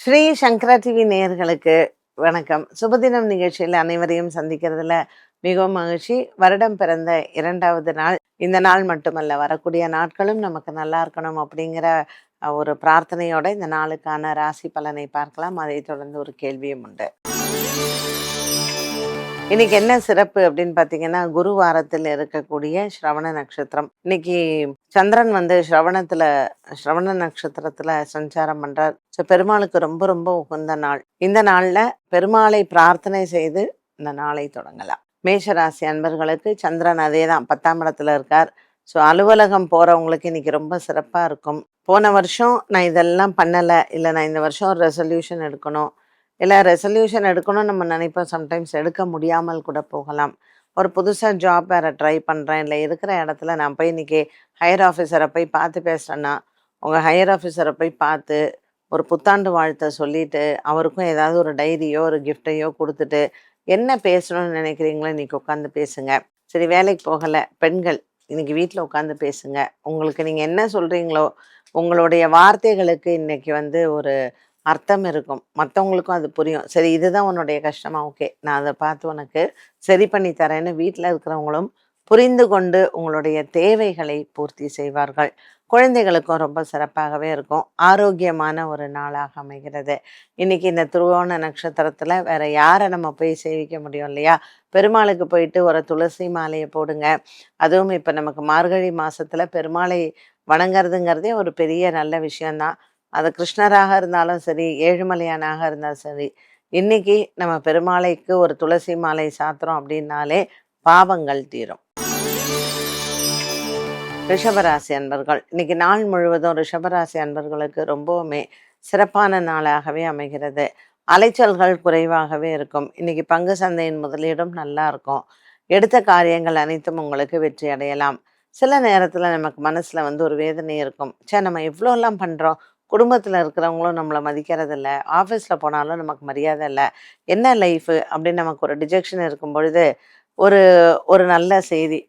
ஸ்ரீ சங்கரா TV நேயர்களுக்கு வணக்கம். சுபதினம் நிகழ்ச்சியில் அனைவரையும் சந்திக்கிறதுல மிகவும் மகிழ்ச்சி. வருடம் பிறந்த 2வது நாள். இந்த நாள் மட்டுமல்ல, வரக்கூடிய நாட்களும் நமக்கு நல்லா இருக்கணும் அப்படிங்கிற ஒரு பிரார்த்தனையோட இந்த நாளுக்கான ராசி பலனை பார்க்கலாம். அதை தொடர்ந்து ஒரு கேள்வியும் உண்டு. இன்னைக்கு என்ன சிறப்பு அப்படின்னு பார்த்தீங்கன்னா, குரு வாரத்தில் இருக்கக்கூடிய ஸ்ரவண நட்சத்திரம். இன்னைக்கு சந்திரன் வந்து ஸ்ரவண நட்சத்திரத்துல சஞ்சாரம் பண்றார். ஸோ பெருமாளுக்கு ரொம்ப ரொம்ப உகந்த நாள். இந்த நாள்ல பெருமாளை பிரார்த்தனை செய்து இந்த நாளை தொடங்கலாம். மேஷராசி அன்பர்களுக்கு சந்திரன் அதே தான் 10ஆம் இடத்துல இருக்கார். ஸோ அலுவலகம் போறவங்களுக்கு இன்னைக்கு ரொம்ப சிறப்பா இருக்கும். போன வருஷம் நான் இதெல்லாம் பண்ணல, இல்லை நான் இந்த வருஷம் ஒரு ரெசல்யூஷன் எடுக்கணும், இல்லை ரெசல்யூஷன் எடுக்கணும்னு நம்ம நினைப்போம். சம்டைம்ஸ் எடுக்க முடியாமல் கூட போகலாம். ஒரு புதுசாக ஜாப் வேறு ட்ரை பண்ணுறேன், இல்லை இருக்கிற இடத்துல நான் போய் இன்றைக்கி ஹையர் ஆஃபீஸரை போய் பார்த்து பேசுகிறேன்னா, உங்கள் ஹையர் ஆஃபீஸரை போய் பார்த்து ஒரு புத்தாண்டு வாழ்த்தை சொல்லிவிட்டு அவருக்கும் ஏதாவது ஒரு டைரியோ ஒரு கிஃப்டையோ கொடுத்துட்டு என்ன பேசணும்னு நினைக்கிறீங்களோ இன்றைக்கி உட்காந்து பேசுங்க. சரி, வேலைக்கு போகலை பெண்கள், இன்றைக்கி வீட்டில் உட்காந்து பேசுங்க. உங்களுக்கு நீங்கள் என்ன சொல்கிறீங்களோ உங்களுடைய வார்த்தைகளுக்கு இன்றைக்கி வந்து ஒரு அர்த்தம் இருக்கும். மற்றவங்களுக்கும் அது புரியும். சரி, இதுதான் உன்னுடைய கஷ்டமா, ஓகே, நான் அதை பார்த்து உனக்கு சரி பண்ணி தரேன்னு வீட்டில் இருக்கிறவங்களும் புரிந்து கொண்டு உங்களுடைய தேவைகளை பூர்த்தி செய்வார்கள். குழந்தைகளுக்கும் ரொம்ப சிறப்பாகவே இருக்கும். ஆரோக்கியமான ஒரு நாளாக அமைகிறது. இன்னைக்கு இந்த திருவோண நட்சத்திரத்தில் வேற யாரை நம்ம போய் சேவிக்க முடியும் இல்லையா? பெருமாளுக்கு போயிட்டு ஒரு துளசி மாலையை போடுங்க. அதுவும் இப்போ நமக்கு மார்கழி மாசத்துல பெருமாளை வணங்குறதுங்கிறதே ஒரு பெரிய நல்ல விஷயம்தான். அது கிருஷ்ணராக இருந்தாலும் சரி, ஏழுமலையானாக இருந்தாலும் சரி, இன்னைக்கு நம்ம பெருமாளைக்கு ஒரு துளசி மாலை சாத்துறோம் அப்படின்னாலே பாவங்கள் தீரும். ரிஷபராசி அன்பர்கள், இன்னைக்கு நாள் முழுவதும் ரிஷபராசி அன்பர்களுக்கு ரொம்பவுமே சிறப்பான நாளாகவே அமைகிறது. அலைச்சல்கள் குறைவாகவே இருக்கும். இன்னைக்கு பங்கு சந்தையின் முதலீடும் நல்லா இருக்கும். எடுத்த காரியங்கள் அனைத்தும் உங்களுக்கு வெற்றி அடையலாம். சில நேரத்தில் நமக்கு மனசில் வந்து ஒரு வேதனை இருக்கும். சே, நம்ம எவ்வளோலாம் பண்ணுறோம், குடும்பத்தில் இருக்கிறவங்களும் நம்மளை மதிக்கிறது இல்லை, ஆஃபீஸில் போனாலும் நமக்கு மரியாதை இல்லை, என்ன லைஃபு அப்படின்னு நமக்கு ஒரு டிஜெக்ஷன் இருக்கும் பொழுது ஒரு ஒரு நல்ல செய்தி,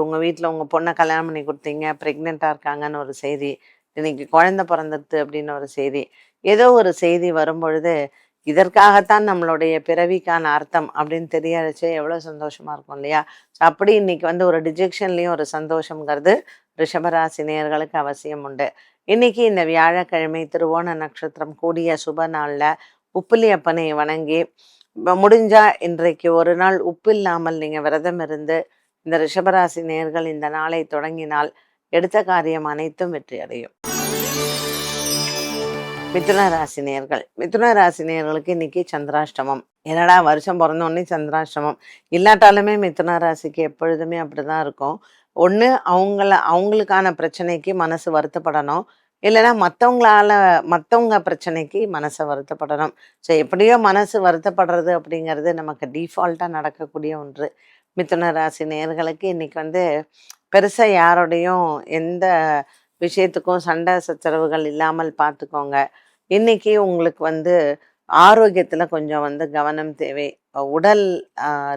உங்கள் வீட்டில் உங்கள் பொண்ணை கல்யாணம் பண்ணி கொடுத்தீங்க, ப்ரெக்னெண்ட்டாக இருக்காங்கன்னு ஒரு செய்தி, இன்னைக்கு குழந்தை பிறந்துடுது அப்படின்னு ஒரு செய்தி, ஏதோ ஒரு செய்தி வரும்பொழுது இதற்காகத்தான் நம்மளுடைய பிறவிக்கான அர்த்தம் அப்படின்னு தெரியறச்சு எவ்வளோ சந்தோஷமாக இருக்கும் இல்லையா? ஸோ அப்படி இன்னைக்கு வந்து ஒரு டிஜெக்ஷன்லேயும் ஒரு சந்தோஷங்கிறது ரிஷபராசி நேயர்களுக்கு அவசியம் உண்டு. இன்னைக்கு இந்த வியாழக்கிழமை திருவோண நட்சத்திரம் கூடிய சுப நாளில் உப்பிலி அப்பனை வணங்கி முடிஞ்சா இன்றைக்கு ஒரு நாள் உப்பு இல்லாமல் நீங்கள் விரதம் இருந்து இந்த ரிஷபராசி நேயர்கள் இந்த நாளை தொடங்கினால் எடுத்த காரியம் அனைத்தும் வெற்றி அடையும். மிதுன ராசி நேயர்களுக்கு இன்னைக்கு சந்திராஷ்டமம். என்னடா வருஷம் பிறந்தோடனே சந்திராஷ்டமம் இல்லாட்டாலுமே மிதுன ராசிக்கு எப்பொழுதுமே அப்படிதான் இருக்கும். ஒன்று அவங்களுக்கான பிரச்சனைக்கு மனசு வருத்தப்படணும், இல்லைன்னா மற்றவங்க பிரச்சனைக்கு மனசை வருத்தப்படணும். ஸோ எப்படியோ மனசு வருத்தப்படுறது அப்படிங்கிறது நமக்கு டிஃபால்ட்டாக நடக்கக்கூடிய ஒன்று. மிதுன ராசி நேயர்களுக்கு இன்னைக்கு வந்து பெருசாக யாரோடையும் எந்த விஷயத்துக்கும் சண்டை சச்சரவுகள் இல்லாமல் பார்த்துக்கோங்க. இன்னைக்கு உங்களுக்கு வந்து ஆரோக்கியத்தில் கொஞ்சம் வந்து கவனம் தேவை. உடல்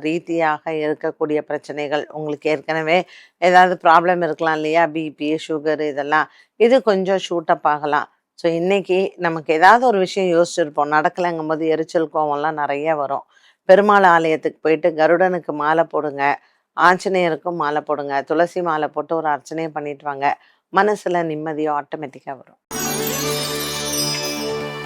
ரீதியாக இருக்கக்கூடிய பிரச்சனைகள், உங்களுக்கு ஏற்கனவே ஏதாவது ப்ராப்ளம் இருக்கலாம் இல்லையா? பிபி, சுகர், இதெல்லாம் இது கொஞ்சம் ஷூட்டப் ஆகலாம். ஸோ இன்னைக்கு நமக்கு ஏதாவது ஒரு விஷயம் யோசிச்சிருப்போம், நடக்கலைங்கும் போது எரிச்சல் கோவம்லாம் நிறைய வரும். பெருமாள் ஆலயத்துக்கு போயிட்டு கருடனுக்கு மாலை போடுங்க, ஆஞ்சநேயருக்கும் மாலை போடுங்க, துளசி மாலை போட்டு ஒரு அர்ச்சனையை பண்ணிட்டு வாங்க. மனசுல நிம்மதியோ ஆட்டோமேட்டிக்காக வரும்.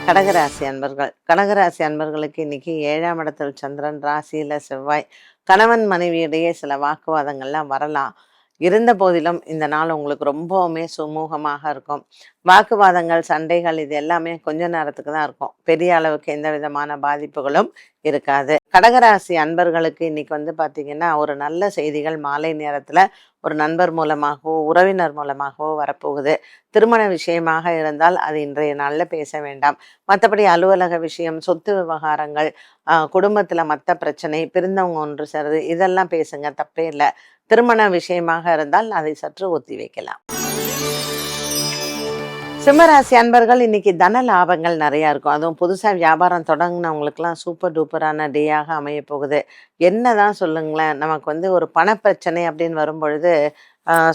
கடகராசி அன்பர்களுக்கு இன்னைக்கு 7ஆம் இடத்தில் சந்திரன், ராசியில செவ்வாய். கணவன் மனைவியிடையே சில வாக்குவாதங்கள்லாம் வரலாம். இருந்த போதிலும் இந்த நாள் உங்களுக்கு ரொம்பவுமே சுமூகமாக இருக்கும். வாக்குவாதங்கள், சண்டைகள் இது எல்லாமே கொஞ்ச நேரத்துக்கு தான் இருக்கும். பெரிய அளவுக்கு எந்த விதமான பாதிப்புகளும் இருக்காது. கடகராசி அன்பர்களுக்கு இன்னைக்கு வந்து பார்த்தீங்கன்னா ஒரு நல்ல செய்திகள் மாலை நேரத்தில் ஒரு நண்பர் மூலமாகவோ உறவினர் மூலமாகவோ வரப்போகுது. திருமண விஷயமாக இருந்தால் அது இன்றைய நாளில் பேச வேண்டாம். மற்றபடி அலுவலக விஷயம், சொத்து விவகாரங்கள், குடும்பத்தில் மற்ற பிரச்சனை, பிரிந்தவங்க ஒன்று சேருது, இதெல்லாம் பேசுங்க, தப்பே இல்லை. திருமண விஷயமாக இருந்தால் அதை சற்று ஒத்தி வைக்கலாம். சிம்மராசி அன்பர்கள், இன்னைக்கு தன லாபங்கள் நிறையா இருக்கும். அதுவும் புதுசாக வியாபாரம் தொடங்கினவங்களுக்குலாம் சூப்பர் டூப்பரான டேயாக அமைய போகுது. என்ன தான் சொல்லுங்களேன், நமக்கு வந்து ஒரு பணப்பிரச்சனை அப்படின்னு வரும்பொழுது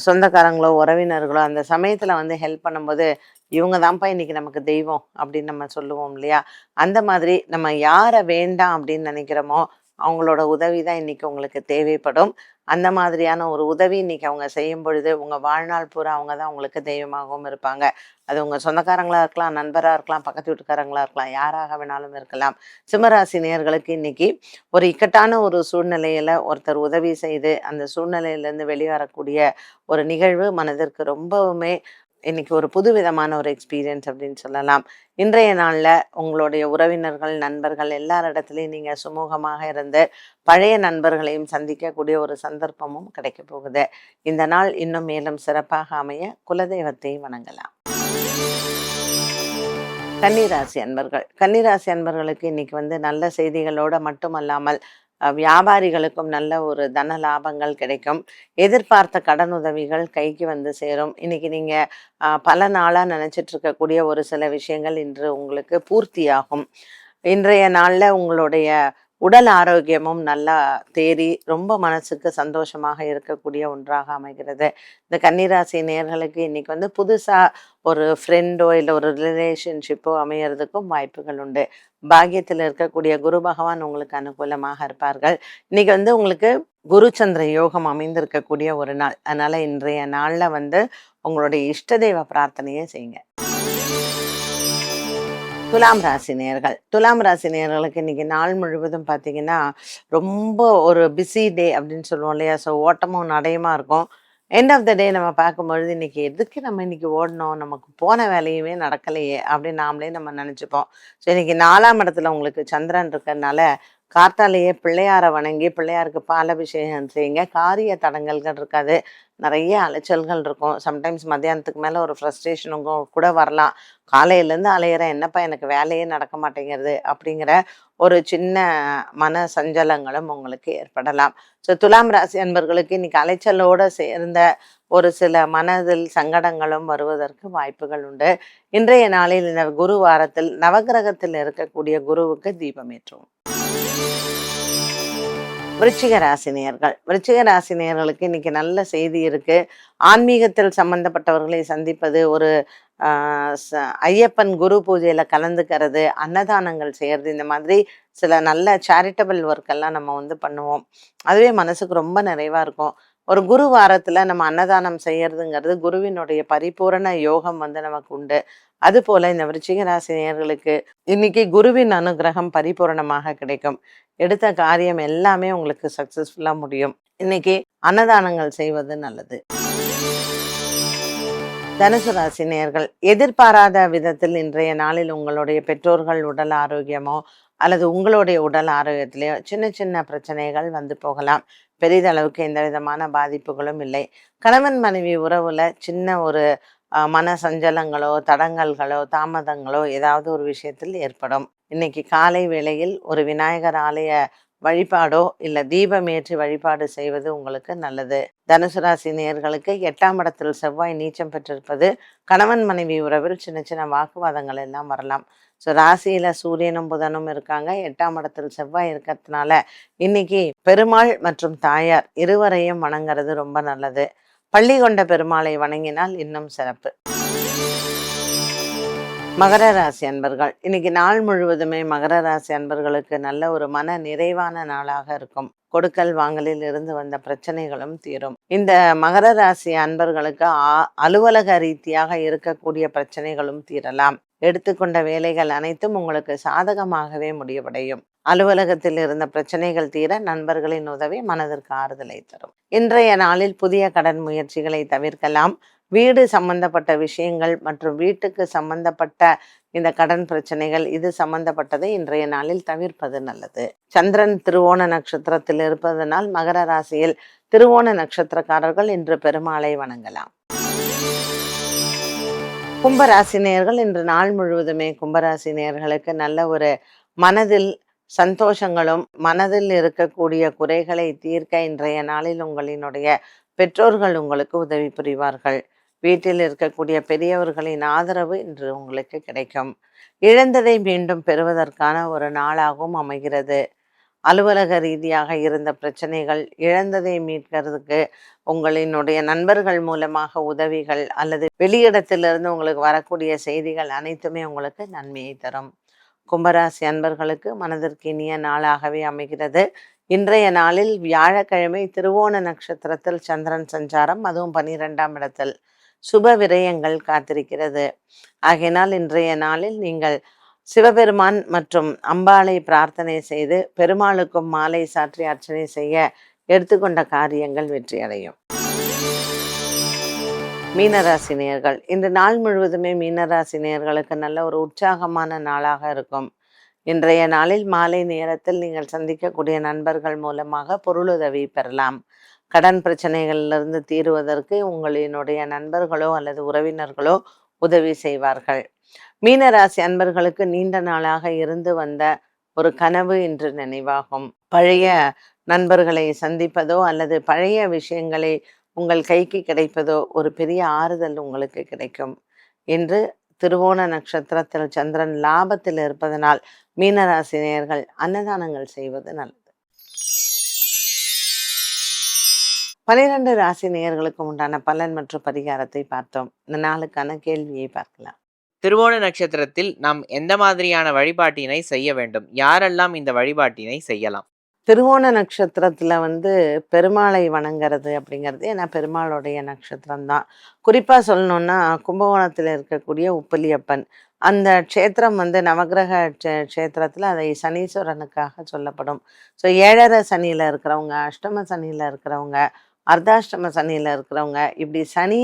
சொந்தக்காரங்களோ உறவினர்களோ அந்த சமயத்தில் வந்து ஹெல்ப் பண்ணும்போது இவங்க தான்ப்பா இன்னைக்கு நமக்கு தெய்வம் அப்படின்னு நம்ம சொல்லுவோம் இல்லையா? அந்த மாதிரி நம்ம யாரை வேண்டாம் அப்படின்னு நினைக்கிறோமோ அவங்களோட உதவி தான் இன்னைக்கு உங்களுக்கு தேவைப்படும். அந்த மாதிரியான ஒரு உதவி இன்னைக்கு அவங்க செய்யும் பொழுது உங்கள் வாழ்நாள் பூரா அவங்க தான் உங்களுக்கு தெய்வமாகவும் இருப்பாங்க. அது உங்கள் சொந்தக்காரங்களா இருக்கலாம், நண்பராக இருக்கலாம், பக்கத்து வீட்டுக்காரங்களா இருக்கலாம், யாராக வேணாலும் இருக்கலாம். சிம்மராசி நேயர்களுக்கு இன்னைக்கு ஒரு இக்கட்டான ஒரு சூழ்நிலையில ஒருத்தர் உதவி செய்து அந்த சூழ்நிலையிலேருந்து வெளிவரக்கூடிய ஒரு நிகழ்வு மனதிற்கு ரொம்பவுமே இன்னைக்கு ஒரு புதுவிதமான ஒரு எக்ஸ்பீரியன்ஸ் அப்படின்னு சொல்லலாம். இன்றைய நாள்ல உங்களுடைய உறவினர்கள், நண்பர்கள் எல்லாரிடத்துலயும் நீங்க சுமூகமாக இருந்து பழைய நண்பர்களையும் சந்திக்கக்கூடிய ஒரு சந்தர்ப்பமும் கிடைக்க போகுது. இந்த நாள் இன்னும் மேலும் சிறப்பாக அமைய குலதெய்வத்தை வணங்கலாம். கன்னிராசி அன்பர்கள். கன்னிராசி அன்பர்களுக்கு இன்னைக்கு வந்து நல்ல செய்திகளோட மட்டுமல்லாமல் வியாபாரிகளுக்கும் நல்ல ஒரு தன லாபங்கள் கிடைக்கும். எதிர்பார்த்த கடனுதவிகள் கைக்கு வந்து சேரும். இன்னைக்கு நீங்க பல நாளா நினைச்சிட்டு இருக்கக்கூடிய ஒரு சில விஷயங்கள் இன்று உங்களுக்கு பூர்த்தியாகும். இன்றைய நாள்ல உங்களுடைய உடல் ஆரோக்கியமும் நல்லா தேறி ரொம்ப மனசுக்கு சந்தோஷமாக இருக்கக்கூடிய ஒன்றாக அமைகிறது. இந்த கன்னிராசி நேயர்களுக்கு இன்னைக்கு வந்து புதுசா ஒரு ஃப்ரெண்டோ இல்லை ஒரு ரிலேஷன்ஷிப்போ அமையறதுக்கும் வாய்ப்புகள் உண்டு. பாக்கியத்தில் இருக்கக்கூடிய குரு பகவான் உங்களுக்கு அனுகூலமாக இருப்பார்கள். இன்னைக்கு வந்து உங்களுக்கு குரு சந்திர யோகம் அமைந்திருக்கக்கூடிய ஒரு நாள். அதனால இன்றைய நாள்ல வந்து உங்களுடைய இஷ்ட தெய்வ பிரார்த்தனையை செய்யுங்க. துலாம் ராசி நேயர்கள். துலாம் ராசி நேயர்களுக்கு இன்னைக்கு நாள் முழுவதும் பார்த்தீங்கன்னா, ரொம்ப ஒரு பிஸி டே அப்படின்னு சொல்லுவோம் இல்லையா? ஸோ ஓட்டமும் நடையுமா இருக்கும். எண்ட் ஆஃப் த டே நம்ம பார்க்கும்பொழுது, இன்னைக்கு எதுக்கு நம்ம இன்னைக்கு ஓடணும்? நமக்கு போன வேலையுமே நடக்கலையே! அப்படின்னு நாமளே நம்ம நெனச்சுப்போம். ஸோ இன்னைக்கு 4ஆம் இடத்துல உங்களுக்கு சந்திரன் இருக்கறனால, கார்த்தாலேயே பிள்ளையார வணங்கி, பிள்ளையாருக்கு பாலபிஷேகம் செய்யுங்க. காரிய தடங்கல்கள் இருக்காது. நெறைய அலைச்சல்கள் இருக்கும். சம்டைம்ஸ் மத்தியானத்துக்கு மேல ஒரு ஃப்ரஸ்ட்ரேஷனும் கூட வரலாம். காலையிலேருந்து அலையிறேன், என்னப்பா எனக்கு வேலையே நடக்க மாட்டேங்கிறது அப்படிங்கிற ஒரு சின்ன மன சஞ்சலங்களும் உங்களுக்கு ஏற்படலாம். ஸோ துலாம் ராசி அன்பர்களுக்கு இன்னைக்கு அலைச்சலோட சேர்ந்த ஒரு சில மனதில் சங்கடங்களும் வருவதற்கு வாய்ப்புகள் உண்டு. இன்றைய நாளில் இந்த குரு வாரத்தில் நவகிரகத்தில் இருக்கக்கூடிய குருவுக்கு தீபம் ஏற்றுவோம். விருச்சிக ராசினியர்கள். விருச்சிக ராசினியர்களுக்கு இன்னைக்கு நல்ல செய்தி இருக்கு. ஆன்மீகத்தில் சம்பந்தப்பட்டவர்களை சந்திப்பது, ஒரு ஐயப்பன் குரு பூஜையில கலந்துக்கிறது, அன்னதானங்கள் செய்யறது, இந்த மாதிரி சில நல்ல சேரிட்டபிள் ஒர்க் எல்லாம் நம்ம வந்து பண்ணுவோம். அதுவே மனசுக்கு ரொம்ப நிறைவா இருக்கும். ஒரு குரு வாரத்துல நம்ம அன்னதானம் செய்யறதுங்கிறது குருவினுடைய பரிபூரண யோகம் வந்து நமக்கு உண்டு. அதுபோல இந்த விருச்சிக ராசி நேயர்களுக்கு இன்னைக்கு குருவின் அனுகிரகம் பரிபூரணமாக கிடைக்கும். எடுத்த காரியம் எல்லாமே உங்களுக்கு சக்சஸ்ஃபுல்லா முடியும். இன்னைக்கு அன்னதானங்கள் செய்வது நல்லது. தனுசு ராசி நேயர்கள். எதிர்பாராத விதத்தில் இன்றைய நாளில் உங்களுடைய பெற்றோர்கள் உடல் ஆரோக்கியமோ அல்லது உங்களுடைய உடல் ஆரோக்கியத்திலேயோ சின்ன சின்ன பிரச்சனைகள் வந்து போகலாம். பெரிதளவுக்கு எந்த விதமான பாதிப்புகளும் இல்லை. கணவன் மனைவி உறவுல சின்ன ஒரு மன சஞ்சலங்களோ, தடங்கல்களோ, தாமதங்களோ ஏதாவது ஒரு விஷயத்தில் ஏற்படும். இன்னைக்கு காலை வேளையில் ஒரு விநாயகர் ஆலய வழிபாடோ இல்ல தீபம் ஏற்றி வழிபாடு செய்வது உங்களுக்கு நல்லது. தனுசு ராசி நேயர்களுக்கு 8ஆம் இடத்தில் செவ்வாய் நீச்சம் பெற்றிருப்பது கணவன் மனைவி உறவில் சின்ன சின்ன வாக்குவாதங்கள் எல்லாம் வரலாம். ஸோ ராசியில சூரியனும் புதனும் இருக்காங்க. 8ஆம் இடத்தில் செவ்வாய் இருக்கிறதுனால இன்னைக்கு பெருமாள் மற்றும் தாயார் இருவரையும் வணங்குறது ரொம்ப நல்லது. பள்ளி கொண்ட பெருமாளை வணங்கினால் இன்னும் சிறப்பு. மகர ராசி அன்பர்கள். இன்னைக்கு நாள் முழுவதுமே மகர ராசி அன்பர்களுக்கு நல்ல ஒரு மன நிறைவான நாளாக இருக்கும். கொடுக்கல் வாங்கலில் இருந்து வந்த பிரச்சனைகளும் தீரும். இந்த மகர ராசி அன்பர்களுக்கு அலுவலக ரீதியாக இருக்கக்கூடிய பிரச்சனைகளும் தீரலாம். எடுத்துக்கொண்ட வேலைகள் அனைத்தும் உங்களுக்கு சாதகமாகவே முடிவடையும். அலுவலகத்தில் இருந்த பிரச்சனைகள் தீர நண்பர்களின் உதவி மனதிற்கு ஆறுதலை தரும். இன்றைய நாளில் புதிய கடன் முயற்சிகளை தவிர்க்கலாம். வீடு சம்பந்தப்பட்ட விஷயங்கள் மற்றும் வீட்டுக்கு சம்பந்தப்பட்ட இந்த கடன் பிரச்சனைகள் இது சம்பந்தப்பட்டதை இன்றைய நாளில் தவிர்ப்பது நல்லது. சந்திரன் திருவோண நட்சத்திரத்தில் இருப்பதனால் மகர ராசியில் திருவோண நட்சத்திரக்காரர்கள் இன்று பெருமாளை வணங்கலாம். கும்பராசினியர்கள் இன்று நாள் முழுவதுமே கும்பராசினியர்களுக்கு நல்ல ஒரு மனதில் சந்தோஷங்களும் மனதில் இருக்கக்கூடிய குறைகளை தீர்க்க இன்றைய நாளில் உங்களினுடைய பெற்றோர்கள் உங்களுக்கு உதவி புரிவார்கள். வீட்டில் இருக்கக்கூடிய பெரியவர்களின் ஆதரவு இன்று உங்களுக்கு கிடைக்கும். இழந்ததை மீண்டும் பெறுவதற்கான ஒரு நாளாகவும் அமைகிறது. அலுவலக ரீதியாக இருந்த பிரச்சனைகள், இழந்ததை மீட்கிறதுக்கு உங்களினுடைய நண்பர்கள் மூலமாக உதவிகள் அல்லது வெளியிடத்திலிருந்து உங்களுக்கு வரக்கூடிய செய்திகள் அனைத்துமே உங்களுக்கு நன்மையை தரும். கும்பராசி அன்பர்களுக்கு மனதிற்கு இனிய நாளாகவே அமைகிறது. இன்றைய நாளில் வியாழக்கிழமை திருவோண நட்சத்திரத்தில் சந்திரன் சஞ்சாரம், அதுவும் 12ஆம் இடத்தில் சுப விரயங்கள் காத்திருக்கிறது. ஆகையினால் இன்றைய நாளில் நீங்கள் சிவபெருமான் மற்றும் அம்பாளை பிரார்த்தனை செய்து பெருமாளுக்கும் மாலை சாற்றி அர்ச்சனை செய்ய எடுத்துக்கொண்ட காரியங்கள் வெற்றியடையும். மீனராசி நேயர்கள், இன்று நாள் முழுவதுமே மீனராசி நேயர்களுக்கு நல்ல ஒரு உற்சாகமான நாளாக இருக்கும். இன்றைய நாளில் மாலை நேரத்தில் நீங்கள் சந்திக்கக்கூடிய நண்பர்கள் மூலமாக பொருளுதவி பெறலாம். கடன் பிரச்சனைகளிலிருந்து தீருவதற்கு உங்களினுடைய நண்பர்களோ அல்லது உறவினர்களோ உதவி செய்வார்கள். மீனராசி அன்பர்களுக்கு நீண்ட நாளாக இருந்து வந்த ஒரு கனவு இன்று நினைவாகும். பழைய நண்பர்களை சந்திப்பதோ அல்லது பழைய விஷயங்களை உங்கள் கைக்கு கிடைப்பதோ ஒரு பெரிய ஆறுதல் உங்களுக்கு கிடைக்கும். இன்று திருவோண நட்சத்திரத்தில் சந்திரன் லாபத்தில் இருப்பதனால் மீனராசி நேயர்கள் அன்னதானங்கள் செய்வது நல்லது. 12 ராசி நேயர்களுக்கு உண்டான பலன் மற்றும் பரிகாரத்தை பார்த்தோம். இந்த நாளுக்கான கேள்வியை பார்க்கலாம். திருவோண நட்சத்திரத்தில் நாம் எந்த மாதிரியான வழிபாட்டினை செய்ய வேண்டும்? யாரெல்லாம் இந்த வழிபாட்டினை செய்யலாம்? திருவோண நட்சத்திரத்துல பெருமாளை வணங்குறது அப்படிங்கிறது, ஏன்னா பெருமாளுடைய நட்சத்திரம் தான். குறிப்பா சொல்லணும்னா கும்பகோணத்தில் இருக்கக்கூடிய உப்பிலியப்பன் அந்த க்ஷேத்திரம் நவகிரக க்ஷேத்திரத்துல அதை சனீஸ்வரனுக்காக சொல்லப்படும். ஸோ 7.5 சனியில இருக்கிறவங்க, அஷ்டம சனியில இருக்கிறவங்க, அர்த்தாஷ்டம சனியில இருக்கிறவங்க, இப்படி சனி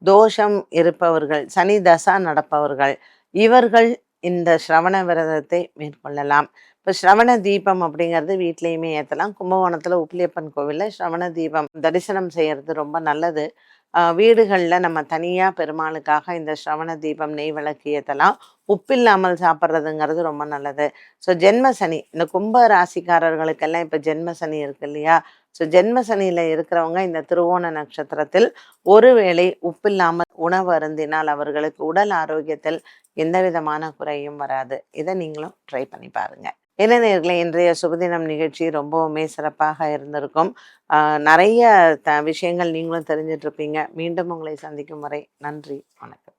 தோஷம் இருப்பவர்கள், சனி தசா நடப்பவர்கள், இவர்கள் இந்த சிரவண விரதத்தை மேற்கொள்ளலாம். இப்போ சிரவண தீபம் அப்படிங்கிறது வீட்லேயுமே ஏற்றலாம். கும்பகோணத்தில் உப்பிலியப்பன் கோவிலில் சிரவண தீபம் தரிசனம் செய்கிறது ரொம்ப நல்லது. வீடுகளில் நம்ம தனியாக பெருமாளுக்காக இந்த சிரவண தீபம் நெய் விளக்கு ஏற்றலாம். உப்பில்லாமல் சாப்பிட்றதுங்கிறது ரொம்ப நல்லது. ஸோ ஜென்ம சனி, இந்த கும்ப ராசிக்காரர்களுக்கெல்லாம் இப்போ ஜென்ம சனி இருக்கு இல்லையா? ஸோ ஜென்ம சனியில் இருக்கிறவங்க இந்த திருவோண நட்சத்திரத்தில் ஒருவேளை உப்பில்லாமல் உணவு அருந்தினால் அவர்களுக்கு உடல் ஆரோக்கியத்தில் எந்த விதமான குறையும் வராது. இதை நீங்களும் ட்ரை பண்ணி பாருங்கள். என்ன நேயர்களே, இன்றைய சுபதினம் நிகழ்ச்சி ரொம்பவுமே சிறப்பாக இருந்திருக்கும். நிறைய விஷயங்கள் நீங்களும் தெரிஞ்சிட்ருப்பீங்க. மீண்டும் உங்களை சந்திக்கும் வரை நன்றி, வணக்கம்.